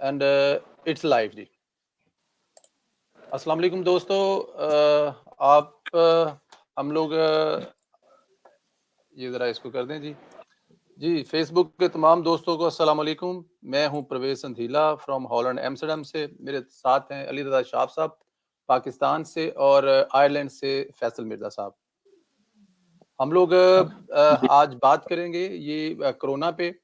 And it's live जी। अस्सलाम वालेकुम दोस्तों। हम लोग ये ज़रा इसको कर दें जी। जी, फेसबुक के तमाम दोस्तों को अस्सलाम वालेकुम। मैं हूँ परवेज़ संधीला फ्रॉम हॉलैंड एम्स्टर्डम से। मेरे साथ हैं अली रज़ा शाह साहब पाकिस्तान से और आयरलैंड से फैसल मिर्ज़ा साहब। हम लोग आज बात करेंगे ये कोरोना पे।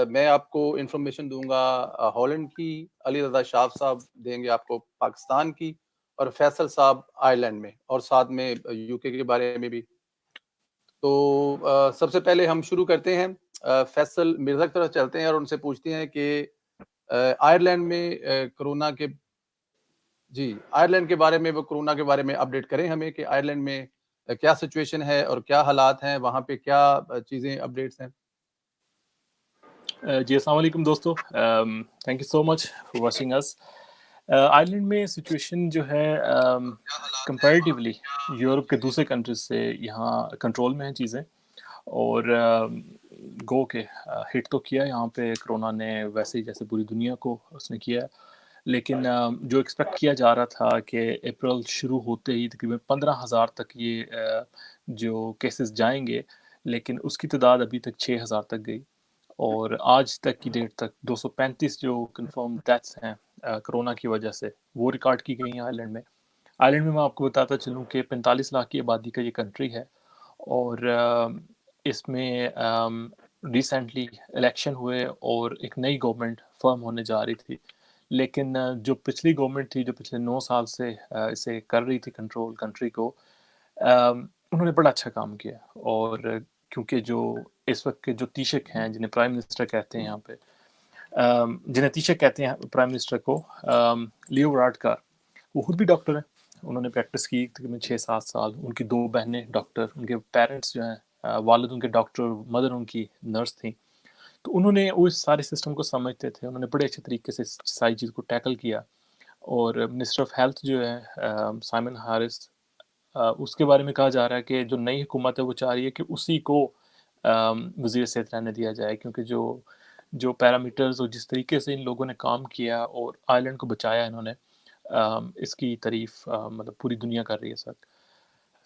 मैं आपको इन्फॉर्मेशन दूँगा हॉलैंड की, अली रज़ा शाह साहब देंगे आपको पाकिस्तान की और फैसल साहब आयरलैंड में और साथ में यूके के बारे में भी। तो सबसे पहले हम शुरू करते हैं फैसल मिर्ज़ा की तरफ चलते हैं और उनसे पूछते हैं कि आयरलैंड में कोरोना के जी, आयरलैंड के बारे में वो कोरोना के बारे में अपडेट करें हमें कि आयरलैंड में क्या सिचुएशन है और क्या हालात हैं, वहाँ पे क्या चीज़ें अपडेट्स हैं? जी अस्सलाम वालेकुम दोस्तों। Thank you so much for watching us. Ireland में सिचुएशन जो है कंपैरेटिवली यूरोप के दूसरे कंट्रीज से यहाँ कंट्रोल में हैं चीज़ें। और गो के हिट तो किया यहाँ पे कोरोना ने, वैसे ही जैसे पूरी दुनिया को उसने किया है। लेकिन जो एक्सपेक्ट किया जा रहा था कि अप्रैल शुरू होते ही तकरीबन 15,000 तक ये जो केसेस जाएंगे, लेकिन उसकी तादाद अभी तक 6,000 तक गई। और आज तक की डेट तक 235 जो कंफर्म डेथ्स हैं कोरोना की वजह से, वो रिकॉर्ड की गई हैं आयरलैंड में। आयरलैंड में मैं आपको बताता चलूँ कि 45 लाख की आबादी का ये कंट्री है। और इसमें रिसेंटली इलेक्शन हुए और एक नई गवर्नमेंट फॉर्म होने जा रही थी। लेकिन जो पिछली गवर्नमेंट थी, जो पिछले 9 साल से इसे कर रही थी कंट्रोल कंट्री को, उन्होंने बड़ा अच्छा काम किया। और क्योंकि जो इस वक्त के जो तीशक हैं, जिन्हें प्राइम मिनिस्टर कहते हैं यहाँ पे, जिन्हें तीशक कहते हैं प्राइम मिनिस्टर को, लियो वाराडकर, वो खुद भी डॉक्टर हैं। उन्होंने प्रैक्टिस की तकरीबन 6-7 साल। उनकी 2 बहनें डॉक्टर, उनके पेरेंट्स जो हैं वालिद उनके डॉक्टर, मदर उनकी नर्स थी। तो उन्होंने वो इस सारे सिस्टम को समझते थे, उन्होंने बड़े अच्छे तरीके से सारी चीज़ को टैकल किया। और मिनिस्टर ऑफ हेल्थ जो है साइमन हारिस, उसके बारे में कहा जा रहा है कि जो नई हुकूमत है वो चाह रही है कि उसी को वज़ीर सेहत रहने दिया जाए, क्योंकि जो जो पैरामीटर्स और जिस तरीके से इन लोगों ने काम किया और आयरलैंड को बचाया इन्होंने, इसकी तारीफ़ मतलब पूरी दुनिया कर रही है सर।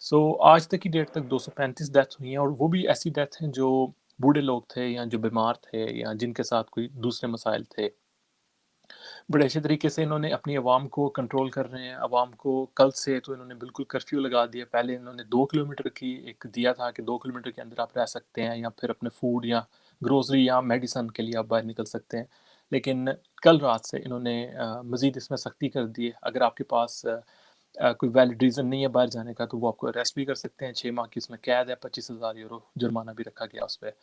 सो आज तक की डेट तक 235 डेथ्स हुई हैं, और वो भी ऐसी डेथ हैं जो बूढ़े लोग थे या जो बीमार थे या जिनके साथ कोई दूसरे मसाइल थे। बड़े अच्छे तरीके से इन्होंने अपनी आवाम को कंट्रोल कर रहे हैं। आवाम को कल से तो इन्होंने बिल्कुल कर्फ्यू लगा दिया। पहले इन्होंने 2 किलोमीटर की एक दिया था कि 2 किलोमीटर के अंदर आप रह सकते हैं, या फिर अपने फूड या ग्रोसरी या मेडिसिन के लिए आप बाहर निकल सकते हैं। लेकिन कल रात से इन्होंने मज़ीद इसमें सख्ती कर दी है। अगर आपके पास कोई वैलिड रीज़न नहीं है बाहर जाने का, तो वो आपको अरेस्ट भी कर सकते हैं। 6 माह की इसमें कैद है, 25,000 यूरो जुर्माना भी रखा गया उस पे।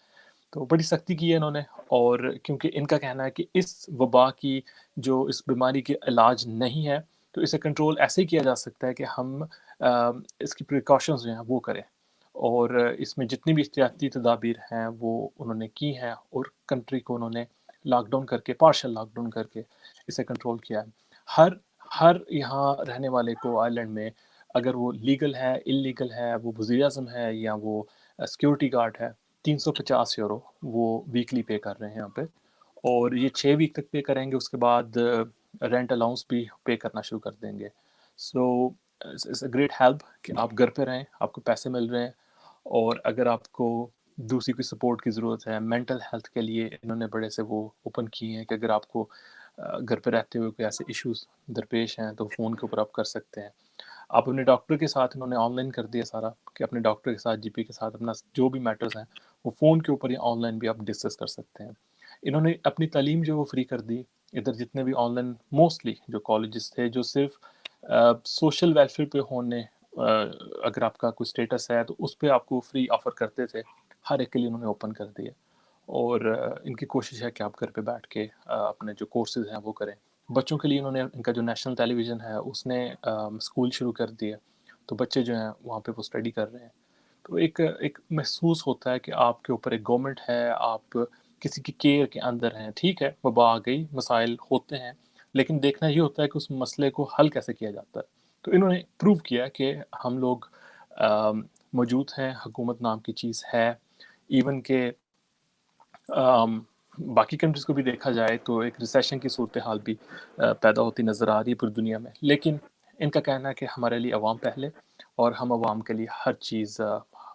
तो बड़ी सख्ती की है इन्होंने। और क्योंकि इनका कहना है कि इस वबा की, जो इस बीमारी की इलाज नहीं है, तो इसे कंट्रोल ऐसे ही किया जा सकता है कि हम इसकी प्रिकॉशंस जो हैं वो करें। और इसमें जितनी भी एहतियाती तदाबीर हैं वो उन्होंने की हैं, और कंट्री को उन्होंने लॉकडाउन करके, पार्शल लॉकडाउन करके इसे कंट्रोल किया है। हर हर यहाँ रहने वाले को आयरलैंड में, अगर वो लीगल है, इल्लीगल है, वो वज़ीर आज़म है या वो सिक्योरिटी गार्ड है, 350 यूरो वो वीकली पे कर रहे हैं यहाँ पे। और ये 6 वीक तक पे करेंगे, उसके बाद रेंट अलाउंस भी पे करना शुरू कर देंगे। So it's a great help कि आप घर पे रहें, आपको पैसे मिल रहे हैं। और अगर आपको दूसरी कोई सपोर्ट की ज़रूरत है मेंटल हेल्थ के लिए, इन्होंने बड़े से वो ओपन किए हैं कि अगर आपको घर पे रहते हुए कोई ऐसे इश्यूज़ दरपेश हैं, तो फ़ोन के ऊपर आप कर सकते हैं। आप अपने डॉक्टर के साथ, इन्होंने ऑनलाइन कर दिया सारा, कि अपने डॉक्टर के साथ, जीपी के साथ अपना जो भी मैटर्स हैं, वो फ़ोन के ऊपर या ऑनलाइन भी आप डिस्कस कर सकते हैं। इन्होंने अपनी तालीम जो है वो फ्री कर दी। इधर जितने भी ऑनलाइन मोस्टली जो कॉलेजेस थे, जो सिर्फ़ सोशल वेलफेयर पे होने, अगर आपका कोई स्टेटस है तो उस पे आपको फ्री ऑफ़र करते थे, हर एक के लिए उन्होंने ओपन कर दिया। और इनकी कोशिश है कि आप घर पे बैठ के अपने जो कोर्सेज़ हैं वो करें। बच्चों के लिए इन्होंने, इनका जो नेशनल टेलीविज़न है उसने स्कूल शुरू कर दिए, तो बच्चे जो हैं वहाँ पे वो स्टडी कर रहे हैं। तो एक एक महसूस होता है कि आपके ऊपर एक गवर्नमेंट है, आप किसी की केयर के अंदर हैं। ठीक है, वबा आ गई, मसाइल होते हैं, लेकिन देखना ये होता है कि उस मसले को हल कैसे किया जाता है। तो इन्होंने प्रूव किया कि हम लोग मौजूद हैं, हुकूमत नाम की चीज़ है। इवन के बाकी कंट्रीज़ को भी देखा जाए तो एक रिसेशन की सूरत हाल भी पैदा होती नज़र आ रही है पूरी दुनिया में। लेकिन इनका कहना है कि हमारे लिए अवाम पहले और हम अवाम के लिए हर चीज़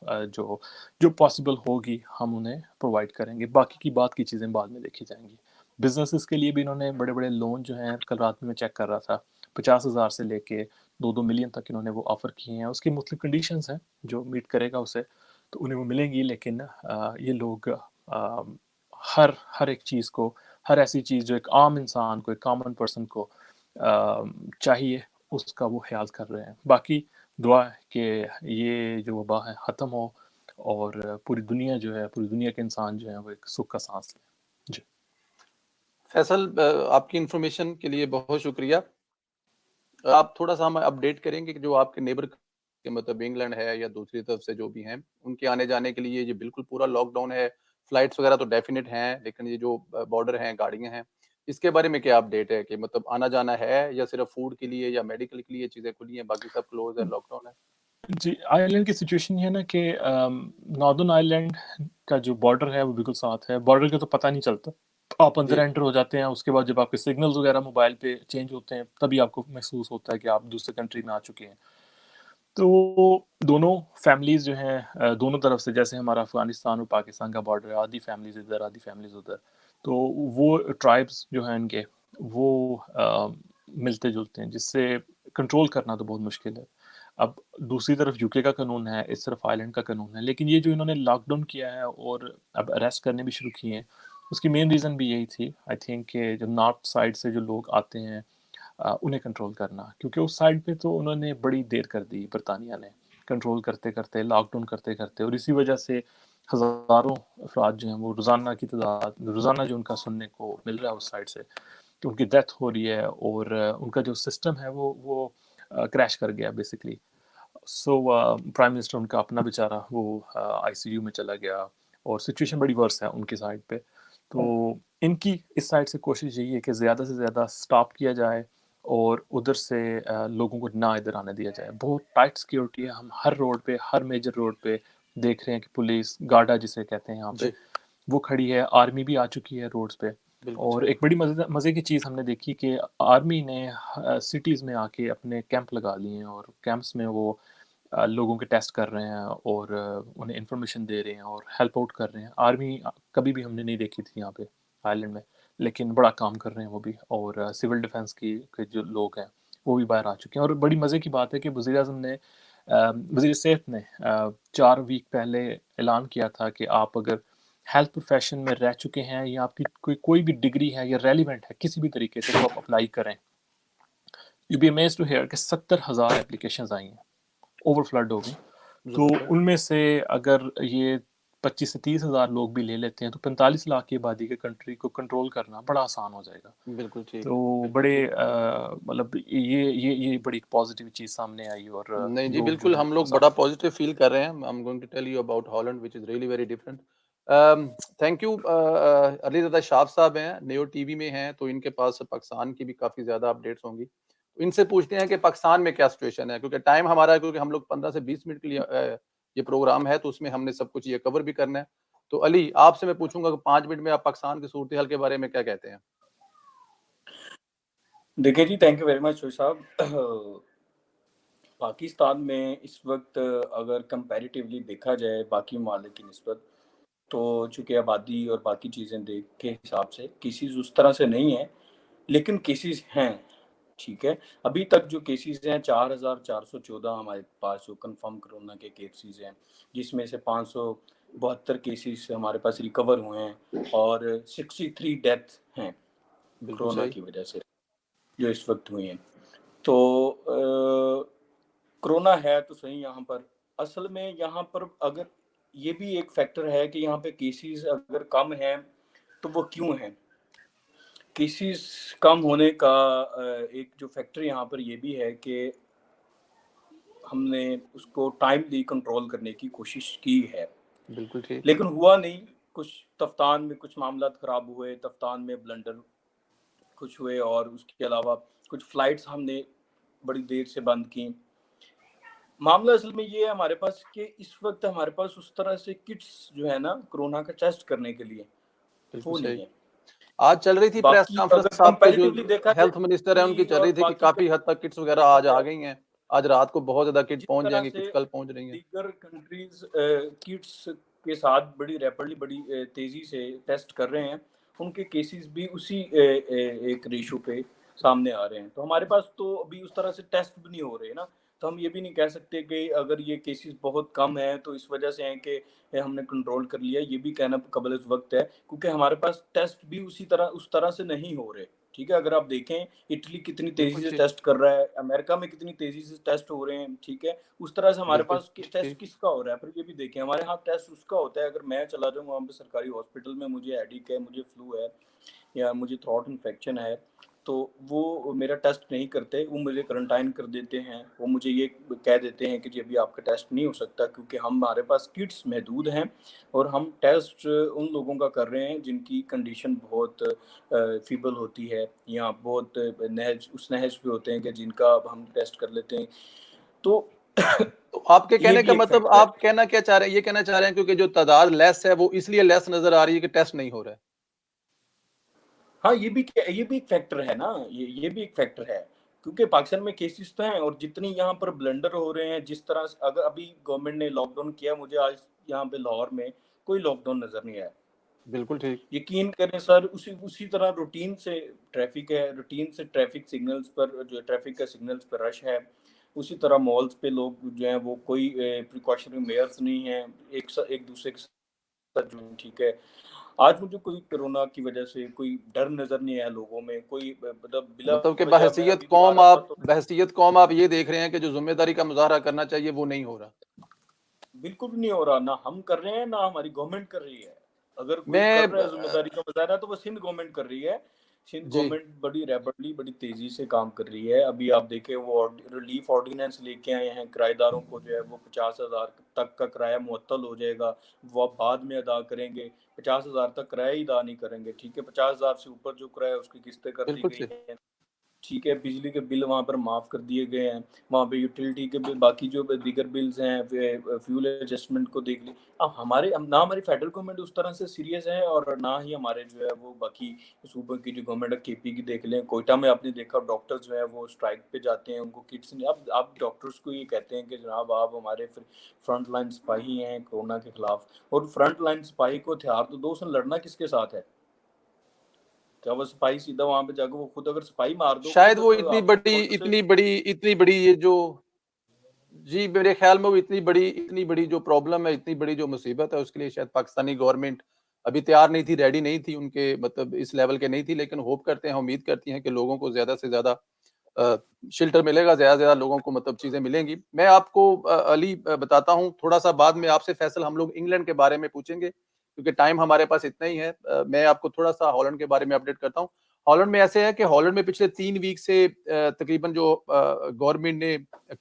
जो जो पॉसिबल होगी हम उन्हें प्रोवाइड करेंगे। बाकी की बात की चीज़ें बाद में देखी जाएँगी। बिज़नेसेस के लिए भी इन्होंने बड़े-बड़े लोन जो हैं कल रात में मैं चेक कर रहा था 50,000 से लेके 2-2 मिलियन तक इन्होंने वो ऑफ़र किए हैं। उसकी मुख्तलिफ़ कंडीशंस हैं, जो मीट करेगा उसे तो उन्हें वो मिलेंगी लेकिन ये लोग हर हर एक चीज़ को हर ऐसी चीज़ जो एक आम इंसान को, एक कॉमन पर्सन को चाहिए उसका वो ख़्याल कर रहे हैं। बाकी दुआ है कि ये जो वबा है ख़त्म हो और पूरी दुनिया जो है, पूरी दुनिया के इंसान जो हैं वो एक सुख का साँस लें। जी। फैसल, आपकी इन्फॉर्मेशन के लिए बहुत शुक्रिया। आप थोड़ा-सा हमें अपडेट करेंगे कि जो आपके नेबर के मतलब इंग्लैंड है या दूसरी तरफ से जो भी हैं, उनके आने-जाने के लिए ये बिल्कुल पूरा लॉकडाउन है, फ्लाइट्स वगैरह तो डेफ़िनिट हैं, लेकिन ये जो बॉर्डर हैं, गाड़ियाँ हैं, इसके बारे में क्या अपडेट है कि मतलब आना-जाना है या सिर्फ़ फूड के लिए या मेडिकल के लिए चीज़ें खुली हैं, बाकी सब क्लोज़ है, लॉकडाउन है? जी, आयरलैंड की सिचुएशन ये है ना कि नॉर्दर्न आयरलैंड का जो बॉर्डर है वो बिल्कुल साथ है। बॉर्डर का तो पता नहीं चलता। आप अंदर जी, एंटर हो जाते हैं, उसके बाद जब आपके सिग्नल्स वगैरह मोबाइल पे चेंज होते हैं, तभी आपको महसूस होता है कि आप दूसरे कंट्री में आ चुके हैं। तो दोनों फैमिलीज़ जो हैं दोनों तरफ से जैसे हमारा अफ़गानिस्तान और पाकिस्तान का बॉर्डर है, आधी फैमिलीज़ इधर, आधी फैमिलीज़ उधर। तो वो ट्राइब्स जो हैं इनके, वो मिलते-जुलते हैं, जिससे कंट्रोल करना तो बहुत मुश्किल है। अब दूसरी तरफ यूके का कानून है, इस तरफ आयरलैंड का कानून है, लेकिन ये जो इन्होंने लॉकडाउन किया है और अब अरेस्ट करने भी शुरू किए हैं, उसकी मेन रीज़न भी यही थी आई थिंक कि जो नॉर्थ साइड से जो लोग आते हैं उन्हें कंट्रोल करना क्योंकि उस साइड पे तो उन्होंने बड़ी देर कर दी बरतानिया ने कंट्रोल करते करते लॉकडाउन करते करते और इसी वजह से हज़ारों अफराद जो हैं वो रोज़ाना की तादाद रोज़ाना जो उनका सुनने को मिल रहा है उस साइड से कि उनकी डेथ हो रही है और उनका जो सिस्टम है वो क्रैश कर गया बेसिकली। सो प्राइम मिनिस्टर उनका अपना बेचारा वो आईसीयू में चला गया और सिचुएशन बड़ी वर्स है उनकी साइड पे। तो इनकी इस साइड से कोशिश यही है कि ज़्यादा से ज़्यादा स्टॉप किया जाए और उधर से लोगों को ना इधर आने दिया जाए। बहुत टाइट सिक्योरिटी है, हम हर रोड पे, हर मेजर रोड पे देख रहे हैं कि पुलिस, गार्डा जिसे कहते हैं यहाँ पे, जी, वो खड़ी है, आर्मी भी आ चुकी है रोड्स पे। बिल्कुल और सही। एक बड़ी मज़े की चीज़ हमने देखी कि आर्मी ने सिटीज़ में आके अपने कैंप लगा लिए हैं और कैंप्स में वो लोगों के टेस्ट कर रहे हैं और उन्हें इन्फॉर्मेशन दे रहे हैं और हेल्प आउट कर रहे हैं। आर्मी कभी भी हमने नहीं देखी थी यहाँ पे आयरलैंड में, लेकिन बड़ा काम कर रहे हैं वो भी और सिविल डिफेंस की के जो लोग हैं, वो भी बाहर आ चुके हैं और बड़ी मज़े की बात है कि वज़ीर-ए-आज़म ने वज़ीर सेहत ने 4 वीक पहले ऐलान किया था कि आप अगर हेल्थ प्रोफ़ेशन में रह चुके हैं या आपकी कोई भी डिग्री है या रेलेवेंट है किसी भी तरीके से, तो आप अप्लाई करें। You be amazed to hear कि 70,000 एप्लीकेशंस आई हैं, ओवर फ्लड हो गई। तो ज़बरदस्त। उनमें से अगर ये 25 से 30 हज़ार लोग भी ले लेते हैं तो 45 लाख की आबादी के कंट्री को कंट्रोल करना बड़ा आसान हो जाएगा। बिल्कुल ठीक, तो बिल्कुल बड़े ठीक। मतलब ये बड़ी पॉज़िटिव चीज़ सामने आई और नहीं जी, लोग जो बिल्कुल हैं हम लोग सा बड़ा पॉज़िटिव फ़ील कर रहे हैं। I am going to tell you about Holland which is really very different. Thank you. Ali Raza Shah साहब हैं, नियो टीवी में हैं, तो इनके पास पाकिस्तान की भी काफ़ी ज़्यादा अपडेट्स होंगी। तो इनसे पूछते हैं कि पाकिस्तान में क्या सिचुएशन है? क्योंकि टाइम हमारा क्योंकि हम लोग 15 से 20 मिनट के लिए ये प्रोग्राम है, तो उसमें हमने सब कुछ ये कवर भी करना है। तो अली, आपसे मैं पूछूँगा कि 5 मिनट में आप पाकिस्तान की सूरत-ए-हाल के बारे में क्या कहते हैं? देखिए जी, thank you very much Shoaib साहब। पाकिस्तान में इस वक़्त अगर कंपैरेटिवली देखा जाए बाकी ममालिक की निस्बत, तो चूँकि आबादी और बाकी चीज़ें देख के हिसाब से केसेज़ उस तरह से नहीं हैं, लेकिन केसेज़ हैं, ठीक है? अभी तक जो केसेज़ हैं 4,414 हमारे पास जो कन्फर्म कोरोना के केसेज़ हैं, जिसमें से 572 केसेज़ हमारे पास रिकवर हुए हैं और 63 डेथ हैं बिल्कुल कोरोना सही। की वजह से, जो इस वक़्त हुई हैं। तो कोरोना है तो सही यहाँ पर। असल में यहाँ पर अगर ये भी एक फैक्टर है कि यहाँ पे केसेज़ अगर कम हैं, तो वो क्यों हैं? केसेज़ कम होने का एक जो फैक्टर यहाँ पर ये भी है कि हमने उसको टाइमली कंट्रोल करने की कोशिश की है। बिल्कुल ठीक। लेकिन हुआ नहीं, कुछ तफ़्तान में कुछ मामलात ख़राब हुए, तफ़्तान में ब्लंडर कुछ हुए और उसके अलावा कुछ फ़्लाइट्स हमने बड़ी देर से बंद की। मामला असल में ये है हमारे पास कि इस वक़्त हमारे पास उस तरह से किट्स जो है ना कोरोना का टेस्ट करने के लिए, बिल्कुल वो नहीं सही। है। आज चल रही थी प्रेस बाकी कॉन्फ्रेंस अगर आपके जो कंपैरेटिवली देखा जाए हेल्थ मिनिस्टर है उनकी कि चल रही थी कि बाकी काफ़ी हद तक किट्स वगैरह आज आ गई हैं। आज रात को बहुत ज़्यादा किट जिस पहुँच तरह जाएँगी, से कुछ कल पहुँच रही हैं। दीगर कंट्रीज किट्स के साथ बड़ी रैपिडली बड़ी तेजी से टेस्ट कर रहे हैं, उनके केसेस भी उसी एक रेशो पे सामने आ रहे हैं। तो हमारे पास तो अभी उस तरह से टेस्ट भी नहीं हो रहे ना, तो हम ये भी नहीं कह सकते कि अगर ये केसेस बहुत कम है तो इस वजह से है कि हमने कंट्रोल कर लिया, ये भी कहना कबल वक्त है, क्योंकि हमारे पास टेस्ट भी उस तरह से नहीं हो रहे। ठीक है, अगर आप देखें इटली कितनी तेजी बिल्कुल से ठीक, टेस्ट कर रहा है, अमेरिका में कितनी तेजी से टेस्ट हो रहे हैं, ठीक है, उस तरह से हमारे बिल्कुल पास टेस्ट ठीक। किसका हो रहा है। फिर ये भी देखें, हमारे यहाँ टेस्ट उसका होता है, अगर मैं चला जाऊँ वहाँ पे सरकारी हॉस्पिटल में, मुझे हेडेक है, मुझे फ्लू है या मुझे थ्रोट इन्फेक्शन है, तो वो मेरा टेस्ट नहीं करते, वो मुझे क्वारंटाइन कर देते हैं। वो मुझे ये कह देते हैं कि जी अभी आपका टेस्ट नहीं हो सकता, क्योंकि हमारे पास किट्स महदूद हैं और हम टेस्ट उन लोगों का कर रहे हैं जिनकी कंडीशन बहुत फीबल होती है या बहुत उस नहज पे होते हैं कि जिनका हम टेस्ट कर लेते हैं। तो तो आपके ये कहने भी का एक मतलब फैक्टर है। आप कहना क्या चाह रहे हैं? ये कहना चाह रहे हैं क्योंकि जो तादाद लेस है वो इसलिए लेस नज़र आ रही है कि टेस्ट नहीं हो रहा है। हाँ, ये भी एक फैक्टर है ना, ये भी एक फैक्टर है, क्योंकि पाकिस्तान में केसेस तो हैं और जितनी यहाँ पर ब्लंडर हो रहे हैं, जिस तरह से अगर अभी गवर्नमेंट ने लॉकडाउन किया, मुझे आज यहाँ पे लाहौर में कोई लॉकडाउन नजर नहीं आया। बिल्कुल ठीक। यकीन करें सर, उसी उसी तरह रूटीन से ट्रैफिक है, रूटीन से ट्रैफिक सिग्नल्स पर जो ट्रैफिक का सिग्नल्स पर रश है, उसी तरह मॉल्स पे लोग जो हैं वो कोई प्रिकॉशनरी मेयर्स नहीं है, एक दूसरे के साथ जो ठीक है। आज मुझे कोई कोरोना की वजह से कोई डर नजर नहीं आया लोगों में, कोई मतलब बिला मतलब कि वजह मैं अभी भी आ रहा था तो बहैसियत कौम आप ये देख रहे हैं कि जो ज़िम्मेदारी का मुज़ाहरा करना चाहिए वो नहीं हो रहा। बिल्कुल भी नहीं हो रहा, ना हम कर रहे हैं ना हमारी गवर्नमेंट कर रही है। अगर कोई कर मैं रहा है जिम्मेदारी का मुजाहरा तो वो सिंध गवर्नमेंट कर रही है। सिंध जी, गवर्नमेंट बड़ी रैपिडली बड़ी तेजी से काम कर रही है। अभी आप देखें वो रिलीफ ऑर्डिनेंस लेके आए हैं, किराएदारों को जो है वो 50,000 तक का किराया मुअत्तल हो जाएगा, वो आप बाद में अदा करेंगे। 50,000 तक किराया ही अदा नहीं करेंगे, ठीक है, 50,000 से ऊपर जो किराया उसकी किस्तें कर दी बिल्कुल गई सही। हैं। ठीक है, बिजली के बिल वहाँ पर माफ़ कर दिए गए हैं, वहाँ पे यूटिलिटी के बिल, बाकी जो दीगर बिल्स हैं, फ्यूल एडजस्टमेंट को देख ली। अब ना हमारी फेडरल गवर्नमेंट उस तरह से सीरियस है और ना ही हमारे जो है वो बाकी सूबे की जो गवर्नमेंट है, केपी की देख लें, कोयटा में आपने देखा डॉक्टर्स जो है वो स्ट्राइक पे जाते हैं, उनको किट्स नहीं। अब आप डॉक्टर्स को ये कहते हैं कि जनाब आप हमारे फ्रंट लाइन सिपाही हैं कोरोना के खिलाफ, और फ्रंट लाइन सिपाही को हथियार तो दो, उसने लड़ना किसके साथ है? क्या वो सिपाही सीधा वहां पे जाकर वो खुद अगर सिपाही मार दो शायद खुद वो आप बॉर्डर से इतनी बड़ी ये जो जी, मेरे ख्याल में वो इतनी बड़ी जो प्रॉब्लम है, इतनी बड़ी जो मुसीबत है, उसके लिए शायद पाकिस्तानी गवर्नमेंट अभी तैयार नहीं थी, रेडी नहीं थी, उनके मतलब इस लेवल के नहीं थी। लेकिन होप करते हैं, उम्मीद करती हैं कि लोगों को ज़्यादा से ज़्यादा शेल्टर मिलेगा, ज़्यादा से ज़्यादा लोगों को मतलब चीज़ें मिलेंगी। मैं आपको अली बताता हूँ, थोड़ा-सा बाद में आपसे फैसल हम लोग इंग्लैंड के बारे में पूछेंगे, क्योंकि टाइम हमारे पास इतना ही है। मैं आपको थोड़ा-सा हॉलैंड के बारे में अपडेट करता हूँ। हॉलैंड में ऐसे है कि हॉलैंड में पिछले 3 वीक से तकरीबन जो गवर्नमेंट ने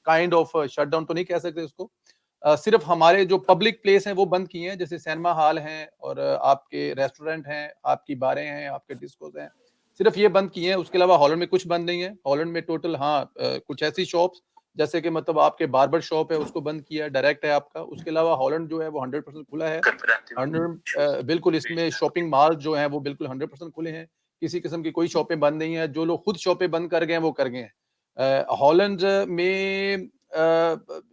काइंड ऑफ शटडाउन तो नहीं कह सकते उसको, सिर्फ हमारे जो पब्लिक प्लेस हैं वो बंद किए हैं, जैसे सिनेमा हॉल हैं और आपके रेस्टोरेंट हैं, आपकी बारें हैं, आपके डिस्कोज़ हैं, सिर्फ ये बंद किए हैं। उसके अलावा हॉलैंड में कुछ बंद नहीं है। हॉलैंड में टोटल हाँ कुछ ऐसी शॉप्स जैसे कि मतलब आपके बार्बर शॉप है उसको बंद किया है, डायरेक्ट है आपका। उसके अलावा हॉलैंड जो है वो 100% खुला है। 100 बिल्कुल इसमें शॉपिंग मॉल जो हैं वो बिल्कुल 100% खुले हैं। किसी किस्म की कोई शॉपें बंद नहीं है। जो लोग खुद शॉपें बंद कर गए हैं वो कर गए हैं। हॉलैंड में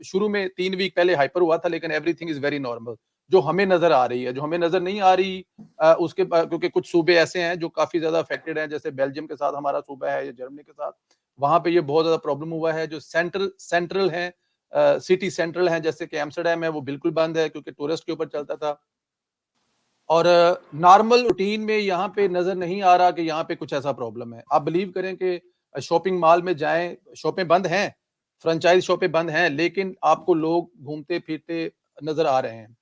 शुरू में 3 वीक पहले हाइपर हुआ था, लेकिन एवरीथिंग इज़ वेरी नॉर्मल। जो हमें नज़र आ रही है, जो हमें नज़र नहीं आ रही क्योंकि कुछ सूबे ऐसे हैं जो काफ़ी ज़्यादा अफेक्टेड हैं, जैसे बेल्जियम के साथ हमारा सूबा है या जर्मनी के साथ, वहाँ पे ये बहुत ज़्यादा प्रॉब्लम हुआ है। जो सेंट्रल हैं सिटी सेंट्रल हैं, जैसे कि एम्स्टर्डम है, वो बिल्कुल बंद है क्योंकि टूरिस्ट के ऊपर चलता था। और नॉर्मल रूटीन में यहाँ पे नज़र नहीं आ रहा कि यहाँ पे कुछ ऐसा प्रॉब्लम है। आप बिलीव करें कि शॉपिंग मॉल में जाएँ, शॉपें बंद हैं, फ्रेंचाइज़ शॉपें बंद हैं, लेकिन आपको लोग घूमते-फिरते नज़र आ रहे हैं।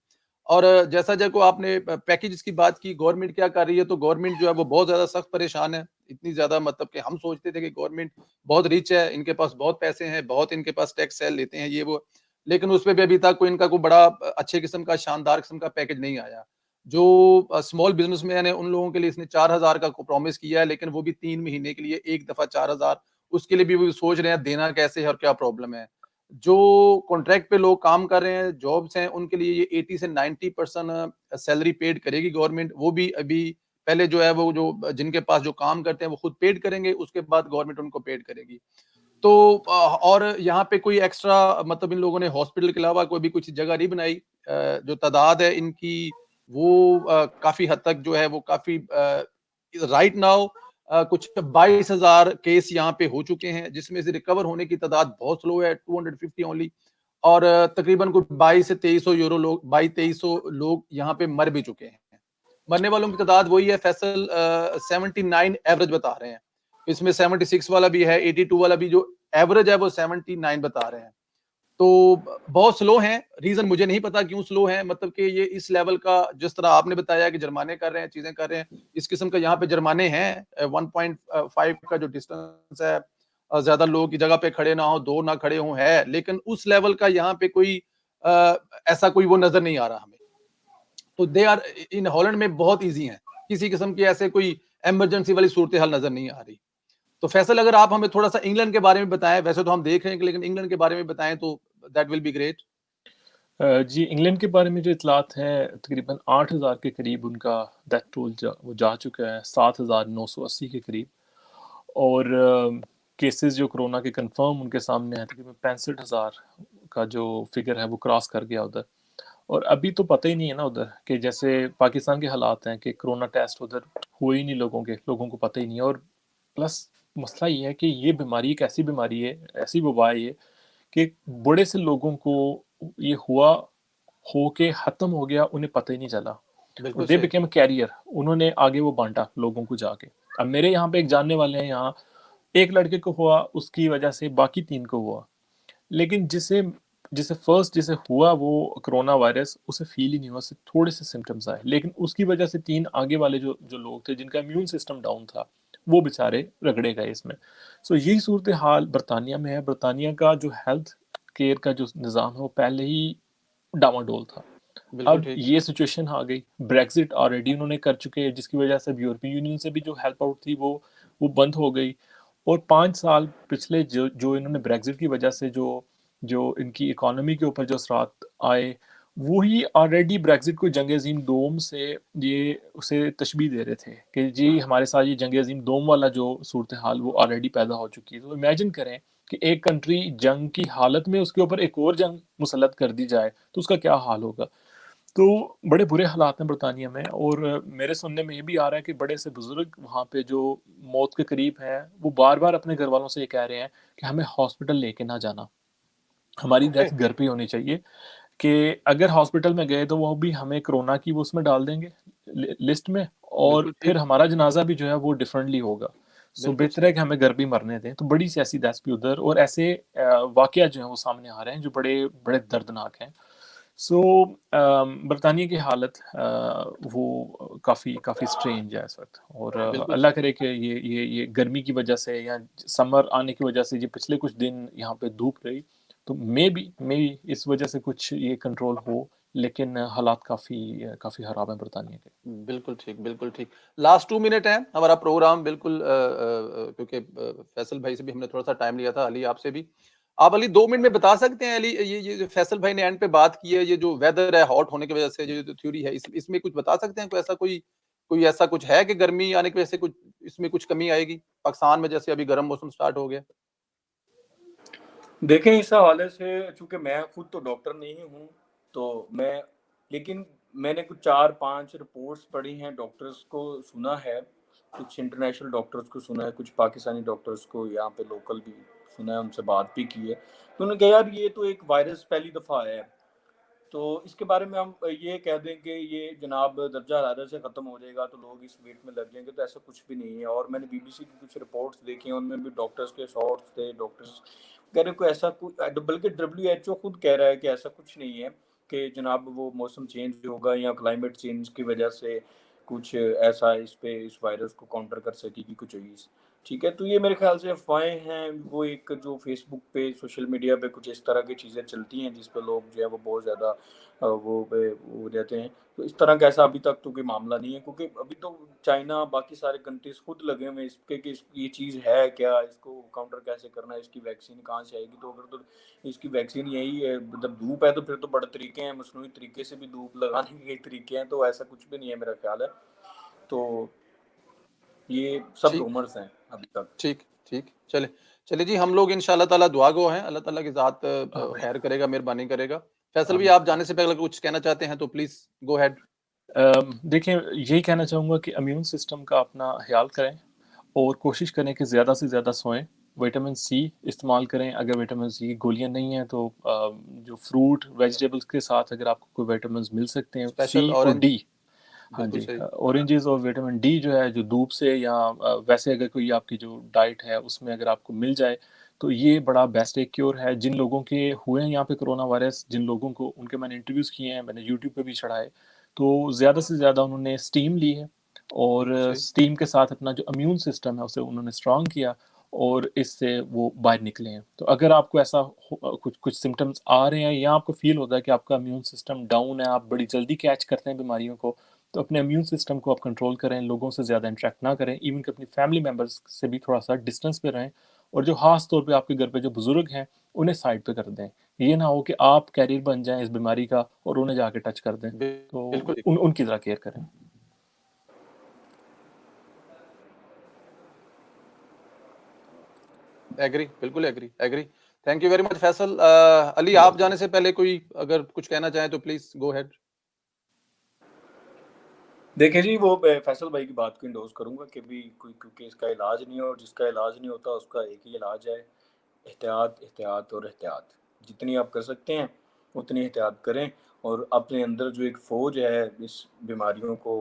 और जैसा देखो आपने पैकेजेस की बात की, गवर्नमेंट क्या कर रही है, तो गवर्नमेंट जो है वो बहुत ज़्यादा सख्त परेशान है। इतनी ज़्यादा मतलब कि हम सोचते थे कि गवर्नमेंट बहुत रिच है, इनके पास बहुत पैसे हैं, बहुत इनके पास टैक्स है, लेते हैं ये वो। लेकिन उसपे भी अभी तक कोई इनका कोई बड़ा अच्छे किस्म का शानदार किस्म का पैकेज नहीं आया। जो स्मॉल बिज़नेसमैन है उन लोगों के लिए इसने 4,000 का को प्रॉमिस किया है, लेकिन वो भी 3 महीने के लिए एक दफ़ा 4,000, उसके लिए भी वो सोच रहे हैं देना कैसे है और क्या प्रॉब्लम है। जो कॉन्ट्रैक्ट पे लोग काम कर रहे हैं, जॉब्स हैं, उनके लिए ये 80 से 90% सैलरी पेड करेगी गवर्नमेंट, वो भी अभी पहले जो है वो जो जिनके पास जो काम करते हैं वो खुद पेड करेंगे, उसके बाद गवर्नमेंट उनको पेड करेगी। तो और यहाँ पे कोई एक्स्ट्रा मतलब इन लोगों ने हॉस्पिटल के अलावा कोई भी कुछ जगह नहीं बनाई। जो तादाद है इनकी वो काफ़ी हद तक जो है वो काफ़ी राइट नाउ कुछ 22,000 केस यहाँ पे हो चुके हैं, जिसमें से रिकवर होने की तादाद बहुत स्लो है, 250 ओनली। और तकरीबन कुछ 22 से 2300 लोग यहाँ पे मर भी चुके हैं। मरने वालों की तादाद वही है फैसल 79 एवरेज बता रहे हैं। इसमें 76 वाला भी है, 82 वाला भी, जो एवरेज है वो 79 बता रहे हैं। तो बहुत स्लो हैं, रीज़न मुझे नहीं पता क्यों स्लो हैं, मतलब कि ये इस लेवल का जिस तरह आपने बताया कि जुर्माने कर रहे हैं, चीज़ें कर रहे हैं, इस किस्म का यहाँ पे जुर्माने हैं। 1.5 का जो डिस्टेंस है, ज़्यादा लोगों की जगह पे खड़े ना हों, 2 ना खड़े हों है, लेकिन उस लेवल का यहाँ पे कोई अ, ऐसा कोई वो नज़र नहीं आ रहा हमें। तो दे आर इन हॉलैंड में बहुत ईज़ी हैं, किसी किस्म की ऐसे कोई इमरजेंसी वाली सूरत-ए-हाल नज़र नहीं आ रही। तो फैसल अगर आप हमें थोड़ा-सा इंग्लैंड के बारे में बताएँ, वैसे तो हम देख रहे हैं कि लेकिन इंग्लैंड के बारे में बताएँ तो दैट विल बी ग्रेट। जी, इंग्लैंड के बारे में जो इतलात हैं, तकरीबन 8,000 के करीब उनका डेथ टोल वो जा चुका है, 7,980 के करीब। और केसेस जो कोरोना के कंफर्म उनके सामने हैं, तकरीबन 65,000 का जो फिगर है वो क्रॉस कर गया उधर। और अभी तो पता ही नहीं है ना उधर, कि जैसे पाकिस्तान के हालात हैं कि कोरोना टेस्ट उधर हुए ही नहीं लोगों को पता ही नहीं है। और प्लस मसला ये है कि ये बीमारी एक ऐसी बीमारी है, ऐसी वबा है ये, कि बड़े से लोगों को ये हुआ, होके ख़त्म हो गया, उन्हें पता ही नहीं चला। और बिल्कुल दे सही। बिकेम कैरियर, उन्होंने आगे वो बांटा लोगों को जाके। अब मेरे यहाँ पे एक जानने वाले हैं, यहाँ एक लड़के को हुआ, उसकी वजह से बाकी 3 को हुआ। लेकिन जिसे जिसे फर्स्ट जिसे हुआ वो कोरोना वायरस, उसे फील ही नहीं हुआ, सिर्फ थोड़े से सिम्टम्स आए, लेकिन उसकी वजह से 3 आगे वाले जो जो लोग थे जिनका इम्यून सिस्टम डाउन था, वो बेचारे रगड़े गए इसमें। सो यही सूरत हाल बरतानिया में है। बरतानिया का जो हेल्थ केयर का जो निज़ाम है वो पहले ही डामाडोल था। बिल्कुल अब ठीक। ये सिचुएशन आ गई, ब्रेक्सिट ऑलरेडी उन्होंने कर चुके हैं, जिसकी वजह से अब यूरोपीय यूनियन से भी जो हेल्प आउट थी वो बंद हो गई। और 5 साल पिछले जो जो इन्होंने ब्रेक्सिट की वजह से जो जो इनकी इकोनॉमी के ऊपर जो असरात आए, वही ऑलरेडी ब्रेक्सिट को जंग अज़ीम दोम से ये उसे तशबीह दे रहे थे कि जी हमारे साथ ये जंग अज़ीम दोम वाला जो सूरत हाल वो ऑलरेडी पैदा हो चुकी है। तो इमेजिन करें कि एक कंट्री जंग की हालत में उसके ऊपर एक और जंग मुसल्लत कर दी जाए, तो उसका क्या हाल होगा। तो बड़े बुरे हालात हैं बरतानिया में। और मेरे सुनने में ये भी आ रहा है कि बड़े से बुजुर्ग वहाँ पे जो मौत के करीब हैं, वो बार बार अपने घर वालों से ये कह रहे हैं कि हमें हॉस्पिटल लेके ना जाना, हमारी ओके। डेथ घर पे ही होनी चाहिए। कि अगर हॉस्पिटल में गए तो वो भी हमें कोरोना की वो उसमें डाल देंगे लिस्ट में, और बिल्कुल फिर ठीक। हमारा जनाजा भी जो है वो डिफरेंटली होगा। सो बिल्कुल बेहतर सही। है कि हमें घर भी मरने दें। तो बड़ी सियासी दहशत भी उधर, और ऐसे वाकया जो है वो सामने आ रहे हैं जो बड़े बड़े दर्दनाक हैं। सो बरतानिया की हालत वो काफ़ी काफ़ी स्ट्रेंज है इस वक्त। और बिल्कुल अल्लाह करे कि ये गर्मी की वजह से या समर आने की वजह से ये पिछले कुछ दिन यहाँ पे धूप रही, तो मे बी इस वजह से कुछ ये कंट्रोल हो। लेकिन हालात काफ़ी काफ़ी ख़राब हैं बरतानिया के। बिल्कुल ठीक, बिल्कुल ठीक। लास्ट 2 मिनट है हमारा प्रोग्राम बिल्कुल क्योंकि फैसल भाई से भी हमने थोड़ा-सा टाइम लिया था, अली आपसे भी। आप अली 2 मिनट में बता सकते हैं अली ये जो फैसल भाई ने एंड पे बात की है, ये जो वेदर है हॉट होने की वजह से ये जो थ्योरी है इसमें कुछ बता सकते हैं? कोई ऐसा कुछ है कि गर्मी आने की वजह से कुछ इसमें कुछ कमी आएगी? पाकिस्तान में जैसे अभी गर्म मौसम स्टार्ट हो गया। देखें, इस हवाले से चूँकि मैं खुद तो डॉक्टर नहीं हूँ, तो मैं लेकिन मैंने कुछ 4-5 रिपोर्ट्स पढ़ी हैं, डॉक्टर्स को सुना है, कुछ इंटरनेशनल डॉक्टर्स को सुना है, कुछ पाकिस्तानी डॉक्टर्स को यहाँ पे लोकल भी सुना है, उनसे बात भी की है। तो उन्होंने कहा यार ये तो एक वायरस पहली दफ़ा आया है, तो इसके बारे में हम ये कह दें कि ये जनाब दर्जा हरारत से ख़त्म हो जाएगा तो लोग इस वेट में लग जाएंगे, तो ऐसा कुछ भी नहीं है। और मैंने बीबीसी की कुछ रिपोर्ट्स देखी हैं, उनमें भी डॉक्टर्स के शॉर्ट्स थे, डॉक्टर्स कह रहे कोई ऐसा बल्कि WHO खुद कह रहा है कि ऐसा कुछ नहीं है कि जनाब वो मौसम चेंज होगा या क्लाइमेट चेंज की वजह से कुछ ऐसा इस वायरस को काउंटर कर सकेगी कोई चीज़। ठीक है, तो ये मेरे ख्याल से अफ़वाहें हैं। वो एक जो फ़ेसबुक पे, सोशल मीडिया पे कुछ इस तरह की चीज़ें चलती हैं जिस पे लोग जो है वो बहुत ज़्यादा वो रहते हैं। तो इस तरह का ऐसा अभी तक तो कोई मामला नहीं है, क्योंकि अभी तो चाइना बाकी सारे कंट्रीज़ खुद लगे हुए हैं इसके कि ये चीज़ है क्या, इसको काउंटर कैसे करना है, इसकी वैक्सीन कहाँ से आएगी। तो अगर तो इसकी वैक्सीन यही है, मतलब धूप है, तो फिर तो बड़े तरीके हैं, मसनूई तरीके से भी धूप लगाने के कई तरीके हैं, तो ऐसा कुछ भी नहीं है मेरा ख्याल है। तो ये सब ठीक रूमर्स हैं अभी तक। ठीक ठीक चले चले जी, हम लोग इंशाल्लाह ताला दुआ गो हैं, अल्लाह ताला की ज़ात आमीन। खैर करेगा, मेहरबानी करेगा। फैसल भाई, आमीन। आप जाने से पहले कुछ कहना चाहते हैं तो प्लीज़ गो अहेड। देखिए, यही कहना चाहूँगा कि इम्यून सिस्टम का अपना ख्याल करें और कोशिश करें कि ज़्यादा से ज़्यादा सोएं। विटामिन सी इस्तेमाल करें, अगर विटामिन सी की गोलियाँ नहीं हैं तो जो फ्रूट वेजिटेबल्स के साथ अगर आपको कोई विटामिन्स मिल सकते हैं, स्पेशल सी और ऑरेंज, डी। हाँ बिल्कुल जी, सही। ऑरेंजेस और विटामिन डी जो है, जो धूप से या वैसे अगर कोई आपकी जो डाइट है उसमें अगर आपको मिल जाए तो ये बड़ा बेस्ट एक क्योर है। जिन लोगों के हुए हैं यहाँ पे कोरोना वायरस, जिन लोगों को, उनके मैंने इंटरव्यूज़ किए हैं, मैंने यूट्यूब पे भी चढ़ाए, तो ज़्यादा से ज़्यादा उन्होंने स्टीम ली है और बिल्कुल सही। स्टीम के साथ अपना जो इम्यून सिस्टम है उसे उन्होंने स्ट्रॉन्ग किया और इससे वो बाहर निकले हैं। तो अगर आपको ऐसा कुछ कुछ सिम्टम्स आ रहे हैं या आपको फील होता है कि आपका इम्यून सिस्टम डाउन है, आप बड़ी जल्दी कैच करते हैं बीमारियों को, तो अपने इम्यून सिस्टम को आप कंट्रोल करें, लोगों से ज़्यादा इंटरेक्ट ना करें, इवन कि अपनी फैमिली मेम्बर्स से भी थोड़ा सा डिस्टेंस पे रहें और जो खास तौर पे आपके घर पे जो बुजुर्ग हैं उन्हें साइड पे कर दें। ये ना हो कि आप कैरियर बन जाएं इस बीमारी का और उन्हें जाके टच कर दें, तो बिल्कुल ठीक। उनकी ज़रा केयर करें। एग्री, बिल्कुल agree agree. Thank you very much Faisal. Ali, आप जाने से पहले कोई अगर कुछ कहना चाहें तो प्लीज़ गो अहेड। देखिए जी, वो फैसल भाई की बात को इंडोर्स करूँगा कि भी कोई, क्योंकि इसका इलाज नहीं है और जिसका इलाज नहीं होता उसका एक ही इलाज है, एहतियात, एहतियात और एहतियात। जितनी आप कर सकते हैं उतनी एहतियात करें और अपने अंदर जो एक फ़ौज है इस बीमारियों को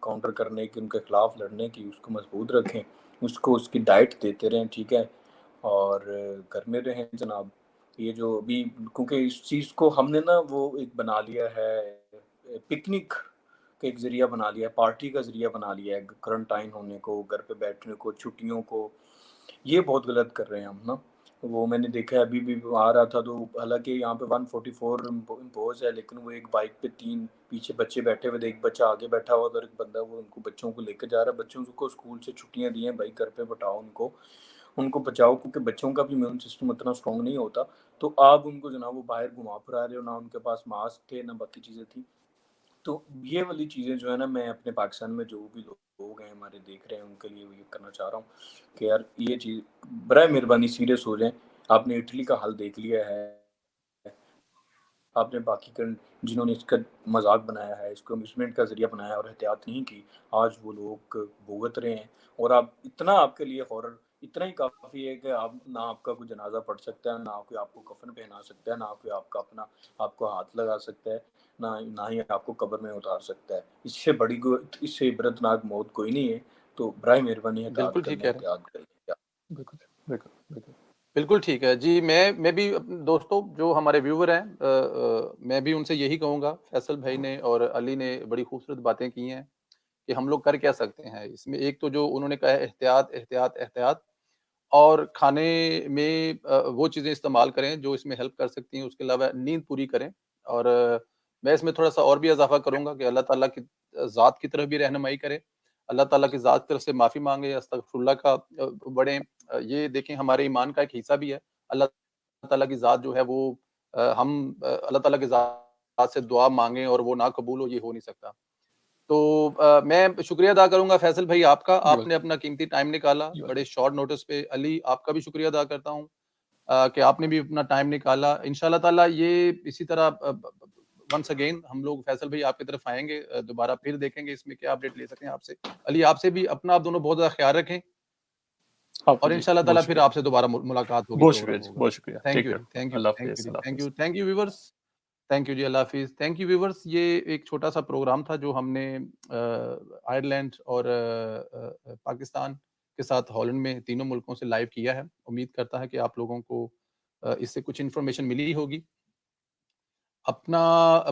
काउंटर करने की, उनके खिलाफ लड़ने की, उसको मजबूत रखें, उसको उसकी डाइट देते रहें, ठीक है? और घर में रहें जनाब। ये जो अभी, क्योंकि इस चीज़ को हमने ना वो एक बना लिया है, पिकनिक का एक ज़रिया बना लिया है, पार्टी का ज़रिया बना लिया है, क्वारंटाइन होने को, घर पे बैठने को, छुट्टियों को। ये बहुत गलत कर रहे हैं हम ना। वो मैंने देखा है, अभी भी आ रहा था, तो हालाँकि यहाँ पे 144 इम्पोज़ है, लेकिन वो एक बाइक पे 3 पीछे बच्चे बैठे हुए थे, एक बच्चा आगे बैठा हुआ था और एक बंदा वो उनको बच्चों को लेके जा रहा है। बच्चों को स्कूल से छुट्टियाँ दी हैं, भाई घर पे बिठाओ उनको, उनको बचाओ, क्योंकि बच्चों का भी इम्यून सिस्टम उतना स्ट्रॉन्ग नहीं होता। तो आप उनको जो ना वो बाहर घुमा फिरा रहे हो, ना उनके पास मास्क थे, ना बाकी चीज़ें थी। तो ये वाली चीज़ें जो है ना, मैं अपने पाकिस्तान में जो भी लोग हैं हमारे देख रहे हैं, उनके लिए ये करना चाह रहा हूँ कि यार ये चीज़ बराए मेहरबानी सीरियस हो जाएँ। आपने इटली का हाल देख लिया है, आपने बाकी जिन्होंने इसका मजाक बनाया है, इसको अम्यूज़मेंट का ज़रिया बनाया और एहतियात नहीं की, आज वो लोग भुगत रहे हैं। और आप इतना, आपके लिए हॉरर इतना ही काफ़ी है कि आप ना आपका कोई जनाजा पढ़ सकता है, ना कोई आपको कफन पहना सकता है, ना कोई आपका अपना आपको हाथ लगा सकता है, ना ही आपको कब्र में उतार सकता है। इससे बड़ी इससे इबरतनाक मौत कोई नहीं है। तो बराए मेहरबानी एहतियात बिल्कुल कर ठीक लें, कह रहे हैं। एहतियात कर लें। बिल्कुल, बिल्कुल, बिल्कुल। बिल्कुल ठीक है। जी, मैं भी दोस्तों जो हमारे व्यूअर हैं, मैं भी उनसे यही कहूँगा, फैसल भाई ने और अली ने बड़ी खूबसूरत बातें की हैं कि हम लोग कर क्या सकते हैं। इसमें एक तो जो उन्होंने कहा है एहतियात, एहतियात, एहतियात, और खाने में वो चीज़ें इस्तेमाल करें जो इसमें हेल्प कर सकती हैं। उसके अलावा नींद पूरी करें और मैं इसमें थोड़ा-सा और भी इज़ाफ़ा करूँगा कि अल्लाह ताला की ज़ात की तरफ भी रहनुमाई करें। अल्लाह ताला की ज़ात की तरफ से माफ़ी माँगे, अस्तगफिरुल्लाह का पढ़ें। ये देखें हमारे ईमान का एक हिस्सा भी है। अल्लाह ताला की ज़ात जो है वो हम अल्लाह ताला की ज़ात से दुआ माँगे और वो ना कबूल हो, ये हो नहीं सकता। तो मैं शुक्रिया अदा करूँगा फैसल भाई आपका, यू आपने वेलकम, अपना कीमती टाइम निकाला, यू बड़े वेलकम। शॉर्ट नोटिस पे। अली, आपका भी शुक्रिया अदा करता हूँ कि आपने भी अपना टाइम निकाला। इंशाल्लाह ताला ये इसी तरह वन्स अगेन हम लोग फैसल भाई आपकी तरफ आएँगे, दोबारा फिर देखेंगे इसमें क्या अपडेट ले सकते हैं आपसे। अली, आपसे भी अपना आप दोनों बहुत ज़्यादा ख़्याल रखें आपको और भी इंशाल्लाह ताला बहुत फिर शुक्रिया। आपसे दोबारा मुलाकात होगी, बहुत प्रोग्राम शुक्रिया जी, होगा। बहुत शुक्रिया। Thank take you care. जी, थैंक यू, अल्लाह थैंक यू हाफ़िज़, जी, अल्लाह थैंक यू, हाफ़िज़। Thank you viewers. Thank you जी, अल्लाह हाफ़िज़। Thank you viewers. ये एक छोटा-सा प्रोग्राम था जो हमने आयरलैंड और पाकिस्तान के साथ हॉलैंड में तीनों मुल्कों से लाइव किया है। उम्मीद करता है कि आप लोगों को इससे कुछ इन्फॉर्मेशन मिली होगी। अपना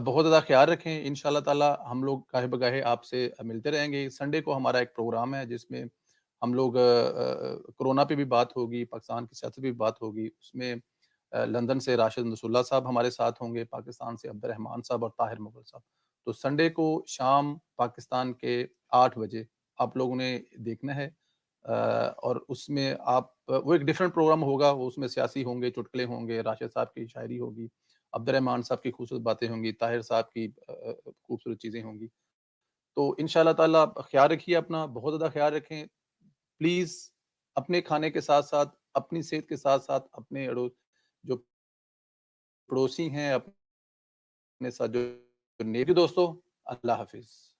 बहुत ज़्यादा ख़्याल रखें। इंशाल्लाह ताला हम लोग गाहे-बगाहे आपसे मिलते रहेंगे। संडे को हमारा एक प्रोग्राम है जिसमें हम लोग कोरोना पे भी बात होगी, पाकिस्तान की सियासत पे भी बात होगी। उसमें लंदन से राशिद नसरुल्लाह साहब हमारे साथ होंगे, पाकिस्तान से अब्दुर्रहमान साहब और ताहिर मुग़ल साहब। तो संडे को शाम पाकिस्तान के 8 बजे आप लोगों ने देखना है। और उसमें आप वो एक डिफरेंट प्रोग्राम होगा, वो उसमें सियासी होंगे, चुटकुले होंगे, राशिद साहब की शायरी होगी, अब्दुर्रहमान साहब की खूबसूरत बातें होंगी, ताहिर साहब की खूबसूरत चीज़ें होंगी। तो इंशाल्लाह ताला ख्याल रखिए अपना, बहुत ज़्यादा ख्याल रखें। प्लीज़ अपने खाने के साथ-साथ, अपनी सेहत के साथ-साथ अपने जो पड़ोसी हैं, अपने साथ जो नेकी दोस्तों, अल्लाह हाफ़िज़।